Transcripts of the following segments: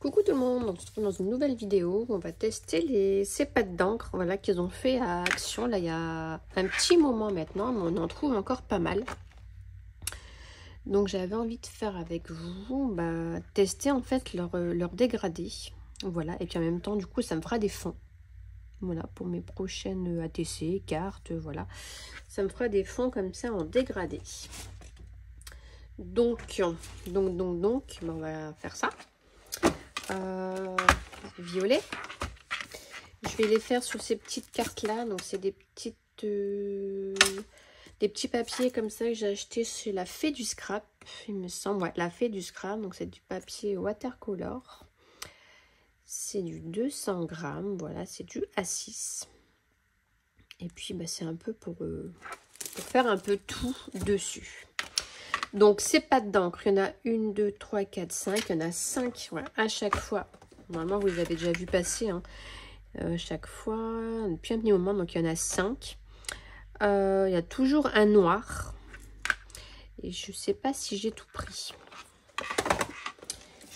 Coucou tout le monde, on se retrouve dans une nouvelle vidéo où on va tester ces pâtes d'encre, voilà, qu'ils ont fait à Action, là il y a un petit moment maintenant, mais on en trouve encore pas mal. Donc j'avais envie de faire avec vous, tester en fait leur dégradé, voilà, et puis en même temps du coup ça me fera des fonds, voilà, pour mes prochaines ATC, cartes, voilà, ça me fera des fonds comme ça en dégradé. Donc on va faire ça. Violet. Je vais les faire sur ces petites cartes là. Donc c'est des petits papiers comme ça que j'ai acheté chez la Fée du Scrap, il me semble. Ouais, la Fée du Scrap. Donc c'est du papier watercolor. C'est du 200 grammes. Voilà, c'est du A6. Et puis c'est un peu pour faire un peu tout dessus. Donc ces pâtes d'encre, il y en a 1, 2, 3, 4, 5. Il y en a 5 voilà, à chaque fois. Normalement, vous les avez déjà vu passer. Hein. Chaque fois, depuis un petit moment. Donc il y en a 5. Il y a toujours un noir. Et je ne sais pas si j'ai tout pris.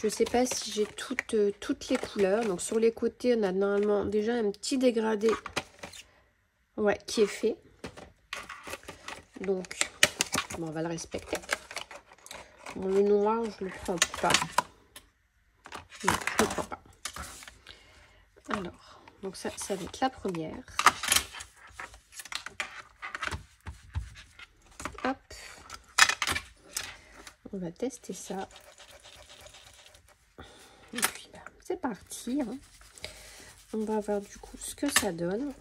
Je ne sais pas si j'ai toutes les couleurs. Donc sur les côtés, on a normalement déjà un petit dégradé qui est fait. Donc, on va le respecter. Bon, le noir, je ne le prends pas. Non, je ne le prends pas. Alors, donc ça va être la première. Hop. On va tester ça. Et puis, c'est parti. Hein. On va voir du coup ce que ça donne.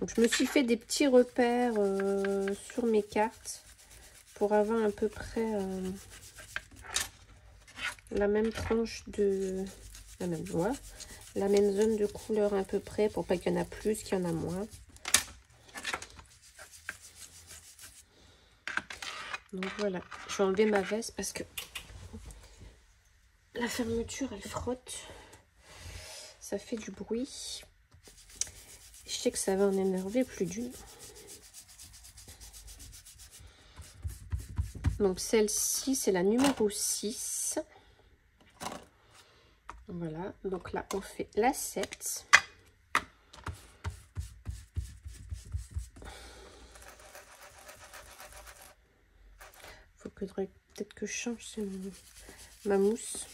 Donc, je me suis fait des petits repères sur mes cartes pour avoir à peu près la même tranche de la même zone de couleur à peu près, pour pas qu'il y en a plus, qu'il y en a moins. Donc voilà, je vais enlever ma veste parce que la fermeture elle frotte, ça fait du bruit. Je sais que ça va en énerver plus d'une. Donc celle-ci c'est la numéro 6. Voilà, donc là on fait la 7. Faut que peut-être que je change ma mousse.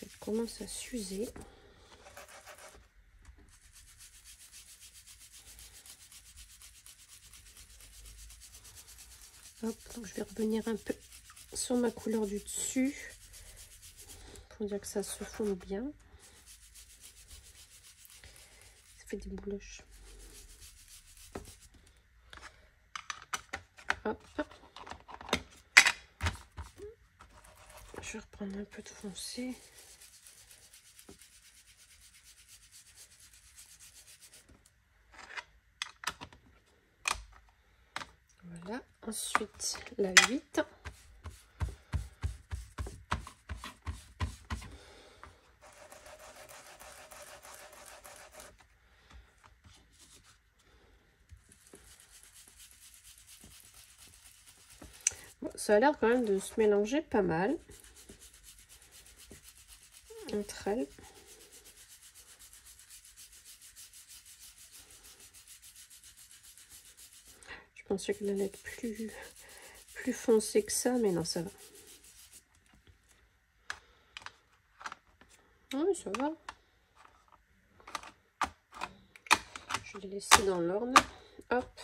Ça commence à s'user. Hop, donc je vais revenir un peu sur ma couleur du dessus pour dire que ça se fonde bien. Ça fait des bouloches. Hop. Je vais reprendre un peu de foncé. Voilà. Ensuite, la 8. Bon, ça a l'air quand même de se mélanger pas mal entre elles. Je pensais qu'elle allait être plus foncée que ça, mais non, ça va. Oui, ça va. Je vais laisser dans l'ordre. Hop.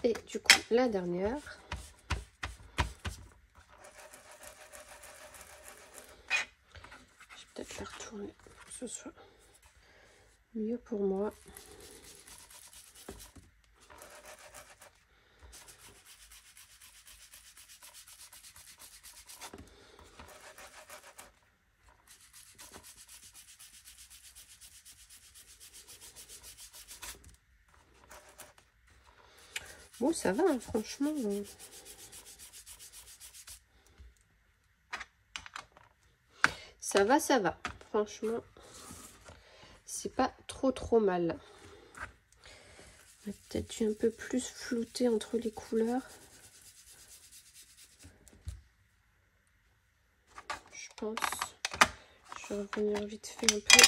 Et du coup, la dernière. Je vais peut-être la retourner pour que ce soit mieux pour moi. Bon, ça va, hein, franchement. Ça va. Franchement, c'est pas trop mal. Peut-être un peu plus flouté entre les couleurs. pense. Je vais revenir vite fait un peu.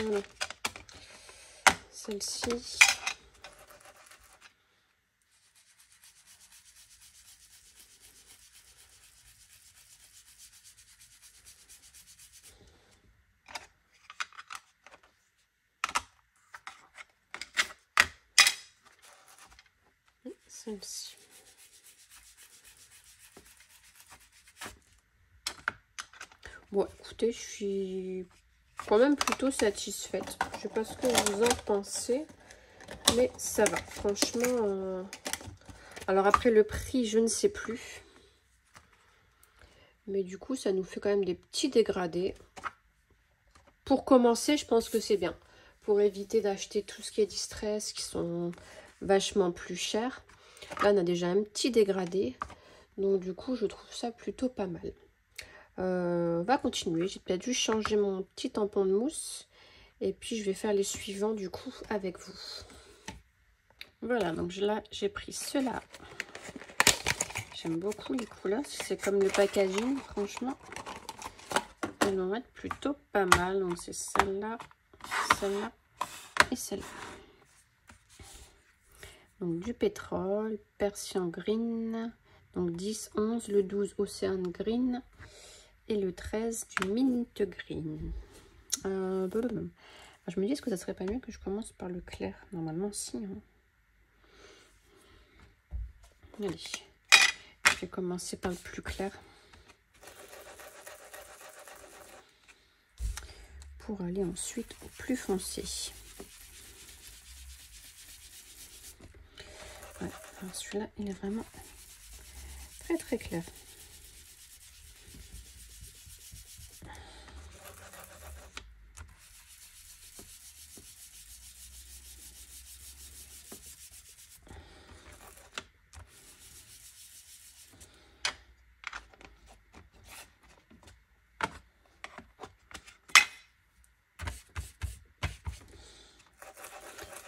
Voilà. Celle-ci. Celle-ci. Bon, écoutez, je suis quand même plutôt satisfaite. Je sais pas ce que vous en pensez, mais ça va. Franchement, alors après le prix, je ne sais plus. Mais du coup, ça nous fait quand même des petits dégradés. Pour commencer, je pense que c'est bien. Pour éviter d'acheter tout ce qui est Distress, qui sont vachement plus chers. Là, on a déjà un petit dégradé. Donc du coup, je trouve ça plutôt pas mal. On va continuer. J'ai peut-être dû changer mon petit tampon de mousse. Et puis, je vais faire les suivants, du coup, avec vous. Voilà, donc là, j'ai pris cela. J'aime beaucoup les couleurs. C'est comme le packaging, franchement. Elles vont être plutôt pas mal. Donc, c'est celle-là et celle-là. Donc, du pétrole, Persian Green. Donc, 10, 11, le 12, Ocean Green. Et le 13, du Mint Green. Je me dis, est-ce que ça serait pas mieux que je commence par le clair? Normalement, si. Hein. Allez, je vais commencer par le plus clair. Pour aller ensuite au plus foncé. Ouais, celui-là, il est vraiment très très clair.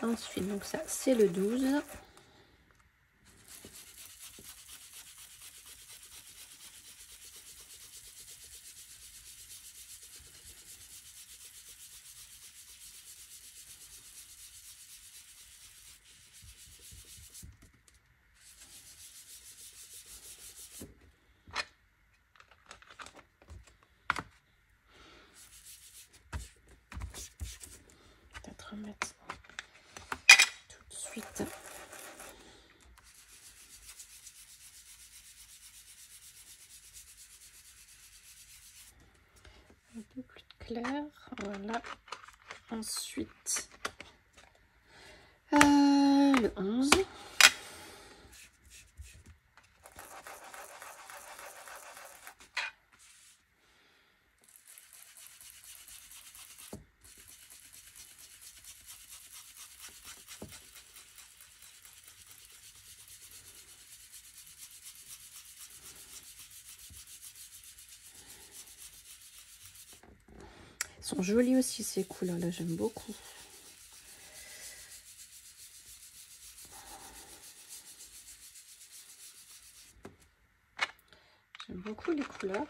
Ensuite, donc ça, c'est le 12. Peut-être remettre tout de suite. Un peu plus clair, voilà. Ensuite, le 11. Ils sont jolis aussi ces couleurs là, j'aime beaucoup. J'aime beaucoup les couleurs.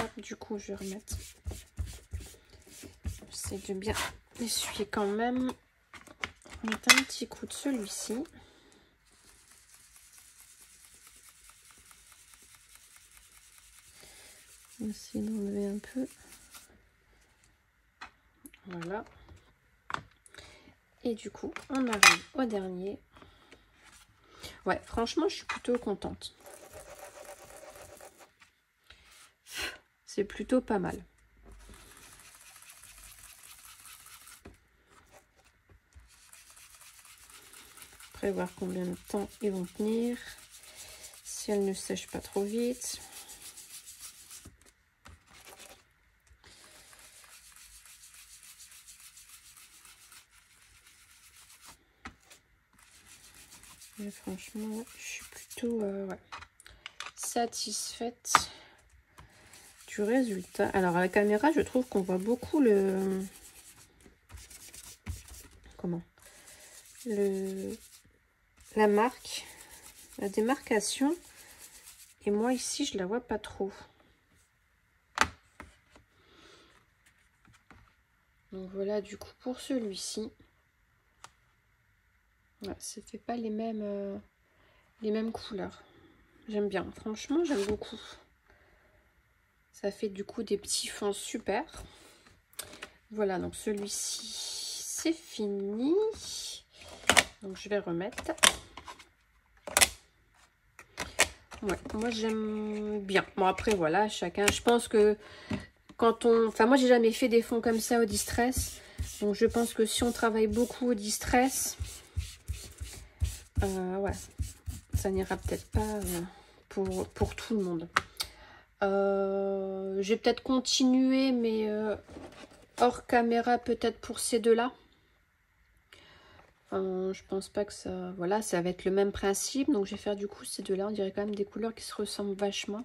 Hop, du coup, je vais remettre. J'essaie de bien essuyer quand même. Mettre un petit coup de celui-ci. Essayer d'enlever un peu. Voilà. Et du coup, on arrive au dernier. Ouais, franchement, je suis plutôt contente. C'est plutôt pas mal. Après, voir combien de temps ils vont tenir. Si elles ne sèchent pas trop vite. Mais franchement, je suis plutôt ouais, satisfaite du résultat. Alors à la caméra, je trouve qu'on voit beaucoup le... Comment? La marque, la démarcation. Et moi ici, je la vois pas trop. Donc voilà, du coup, pour celui-ci, ouais, ça fait pas les mêmes couleurs. J'aime bien, franchement, j'aime beaucoup. Ça fait du coup des petits fonds super. Voilà, donc celui-ci, c'est fini. Donc je vais remettre. Ouais, moi j'aime bien. Bon après voilà, chacun, je pense que quand on... Enfin moi j'ai jamais fait des fonds comme ça au distress. Donc je pense que si on travaille beaucoup au distress, ouais, ça n'ira peut-être pas pour tout le monde. Je vais peut-être continuer, mais hors caméra peut-être pour ces deux-là. Je pense pas que ça... Voilà, ça va être le même principe. Donc je vais faire du coup ces deux-là. On dirait quand même des couleurs qui se ressemblent vachement.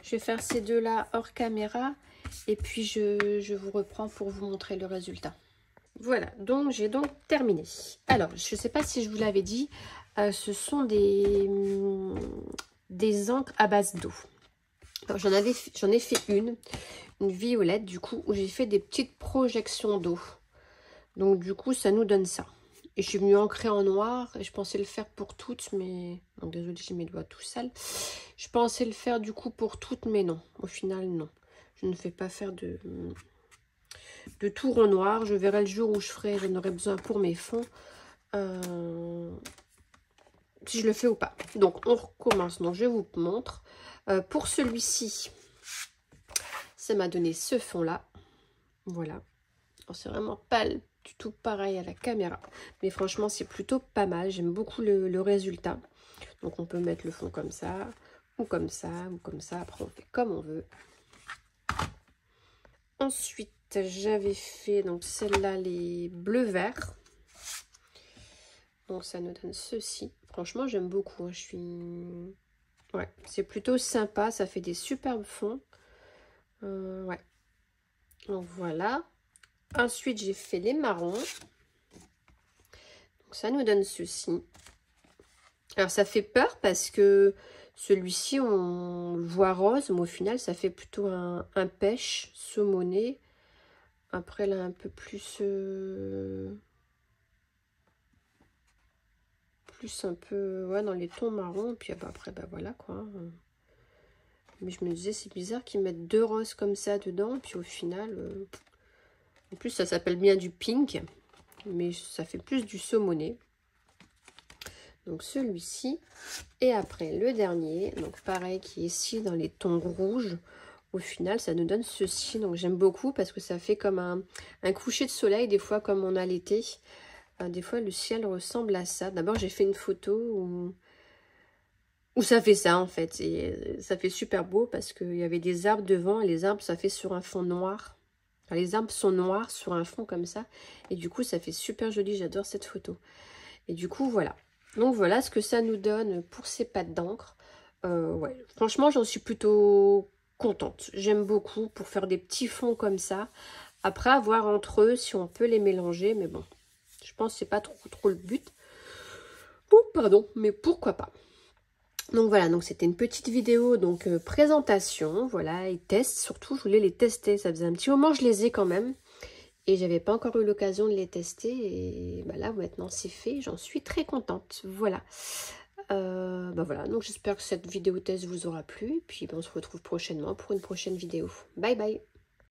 Je vais faire ces deux-là hors caméra. Et puis je vous reprends pour vous montrer le résultat. Voilà, donc j'ai donc terminé. Alors, je ne sais pas si je vous l'avais dit, ce sont des encres à base d'eau. J'en ai fait une violette du coup, où j'ai fait des petites projections d'eau. Donc du coup, ça nous donne ça. Et je suis venue ancrer en noir, et je pensais le faire pour toutes, mais... Donc désolée, j'ai mes doigts tout sales. Je pensais le faire du coup pour toutes, mais non. Au final, non. Je ne fais pas faire de tour en noir. Je verrai le jour où j'en aurai besoin pour mes fonds. Si je le fais ou pas. Donc on recommence. Donc je vous montre. Pour celui-ci, ça m'a donné ce fond là. Voilà. C'est vraiment pas du tout pareil à la caméra. Mais franchement c'est plutôt pas mal. J'aime beaucoup le résultat. Donc on peut mettre le fond comme ça. Ou comme ça. Ou comme ça. Après on fait comme on veut. Ensuite j'avais fait donc celle-là les bleu-vert. Donc ça nous donne ceci. Franchement j'aime beaucoup. Hein. Je suis... Ouais, c'est plutôt sympa. Ça fait des superbes fonds. Ouais. Donc voilà. Ensuite j'ai fait les marrons. Donc ça nous donne ceci. Alors ça fait peur parce que celui-ci on le voit rose. Mais au final ça fait plutôt un pêche saumoné. Après là un peu plus... un peu ouais, dans les tons marrons, puis après bah voilà quoi. Mais je me disais c'est bizarre qu'ils mettent deux roses comme ça dedans, puis au final en plus ça s'appelle bien du pink, mais ça fait plus du saumoné. Donc celui-ci, et après le dernier, donc pareil qui est ici dans les tons rouges. Au final ça nous donne ceci, donc j'aime beaucoup parce que ça fait comme un coucher de soleil des fois comme on a l'été. Des fois le ciel ressemble à ça. D'abord j'ai fait une photo où ça fait ça en fait. Et ça fait super beau parce qu'il y avait des arbres devant. Et les arbres ça fait sur un fond noir. Enfin, les arbres sont noirs sur un fond comme ça. Et du coup ça fait super joli. J'adore cette photo. Et du coup voilà. Donc voilà ce que ça nous donne pour ces pattes d'encre. Ouais, franchement j'en suis plutôt contente. J'aime beaucoup pour faire des petits fonds comme ça. Après à voir entre eux si on peut les mélanger. Mais bon. Je pense que c'est pas trop le but. Oh, pardon, mais pourquoi pas. Donc voilà, donc c'était une petite vidéo, donc présentation, voilà, et test. Surtout, je voulais les tester. Ça faisait un petit moment que je les ai quand même. Et j'avais pas encore eu l'occasion de les tester. Et bah là, maintenant, c'est fait. J'en suis très contente. Voilà. Bah voilà, donc j'espère que cette vidéo test vous aura plu. Puis bah, on se retrouve prochainement pour une prochaine vidéo. Bye bye.